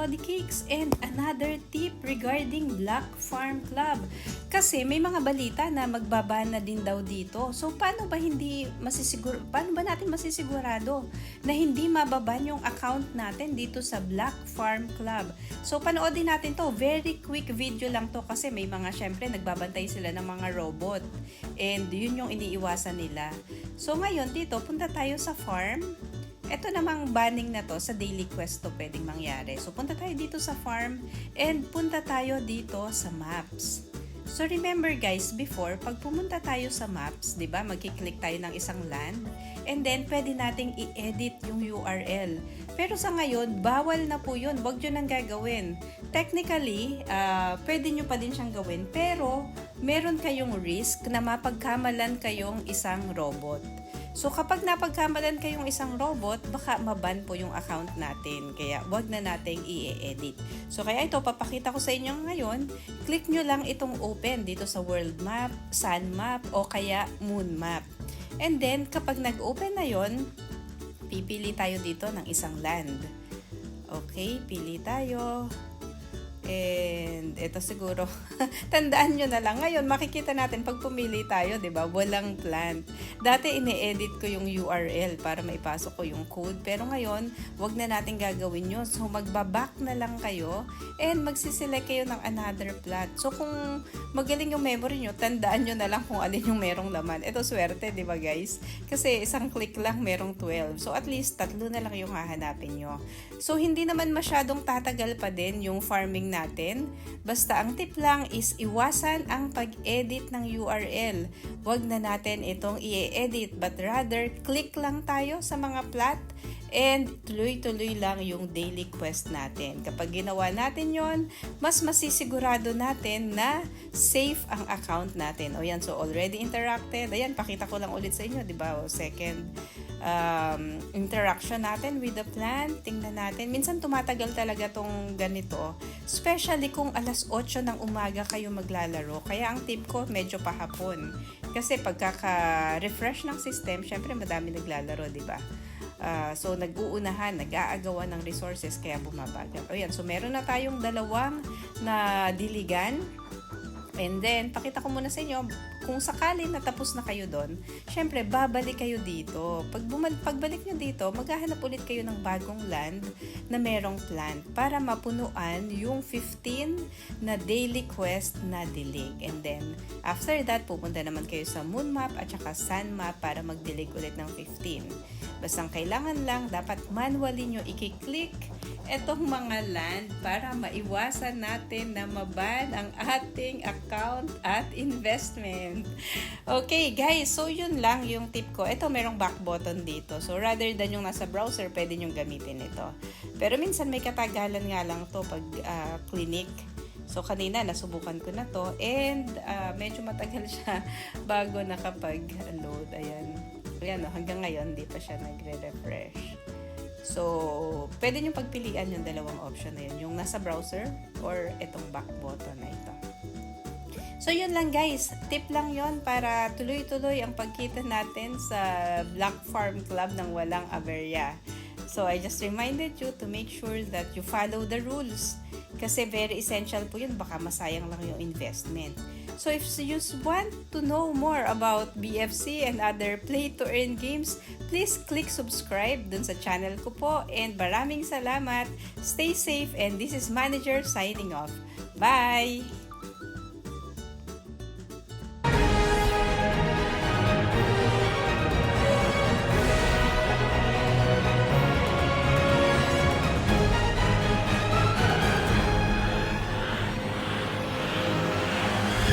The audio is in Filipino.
Lodi Cakes and another tip regarding Black Farm Club. Kasi may mga balita na magbaba na din daw dito. So paano ba natin masisigurado na hindi mababan yung account natin dito sa Black Farm Club? So panoodin natin to. Very quick video lang to kasi may mga syempre nagbabantay sila ng mga robot. And yun yung iniiwasan nila. So ngayon dito punta tayo sa farm. Ito namang banning na to sa daily quest to pwedeng mangyari. So punta tayo dito sa farm and punta tayo dito sa maps. So remember guys, before pag pumunta tayo sa maps, 'di ba? Magki-click tayo ng isang land and then pwede nating i-edit yung URL. Pero sa ngayon, bawal na po 'yun. Huwag 'yun nang gagawin. Technically, pwede nyo pa din siyang gawin, pero meron kayong risk na mapagkamalan kayong isang robot. So kapag napagkamalan kayong isang robot, baka maban po yung account natin. Kaya wag na nating i-edit. So kaya ito, papakita ko sa inyo ngayon. Click nyo lang itong open dito sa world map, sun map, o kaya moon map. And then kapag nag-open na yon, pipili tayo dito ng isang land. Okay, pili tayo. And ito siguro, tandaan nyo na lang. Ngayon, makikita natin pag pumili tayo, 'di ba? Walang plant. Dati ine-edit ko yung URL para maipasok ko yung code. Pero ngayon, wag na natin gagawin yun. So, magbaback na lang kayo and magsiselect kayo ng another plant. So, kung magaling yung memory nyo, tandaan nyo na lang kung alin yung merong laman. Ito swerte, 'di ba guys? Kasi isang click lang merong 12. So, at least, 3 na lang yung hahanapin nyo. So, hindi naman masyadong tatagal pa din yung farming natin. Basta ang tip lang is iwasan ang pag-edit ng URL. Huwag na natin itong i-edit but rather click lang tayo sa mga plot and tuloy-tuloy lang yung daily quest natin. Kapag ginawa natin yon, mas masisigurado natin na safe ang account natin. O yan, so already interacted. Ayan, pakita ko lang ulit sa inyo, di ba? O second interaction natin with the plant. Tingnan natin. Minsan tumatagal talaga tong ganito. Especially kung alas 8 ng umaga kayo maglalaro. Kaya ang tip ko, medyo pahapon. Kasi pagkaka-refresh ng system, syempre madami naglalaro, di ba? So, nag-uunahan, nag-aagawan ng resources, kaya bumabagal. O yan, so meron na tayong dalawang na diligan. And then, pakita ko muna sa inyo, kung sakali natapos na kayo doon, syempre, babalik kayo dito. Pagbalik nyo dito, maghahanap ulit kayo ng bagong land na merong plant para mapunuan yung 15 na daily quest na dilig. And then, after that, pupunta naman kayo sa moon map at saka sun map para magdilig ulit ng 15. Basta kailangan lang, dapat manually nyo i-click etong mga land para maiwasan natin na maban ang ating account at investment. Okay guys, so yun lang yung tip ko. Ito merong back button dito. So rather than yung nasa browser, pwede nyong gamitin ito. Pero minsan may katagalan nga lang to pag clinic. So kanina nasubukan ko na to and medyo matagal siya bago nakapag-load. Ayan, hanggang ngayon di pa siya nagre-refresh. So, pwede nyo pagpilian yung dalawang option na yun. Yung nasa browser or itong back button na ito. So, yun lang guys. Tip lang yon para tuloy-tuloy ang pagkita natin sa Black Farm Club ng walang aberya. So, I just reminded you to make sure that you follow the rules. Kasi very essential po yun. Baka masayang lang yung investment. So if you want to know more about BFC and other play-to-earn games, please click subscribe dun sa channel ko po. And maraming salamat. Stay safe and this is Manager signing off. Bye!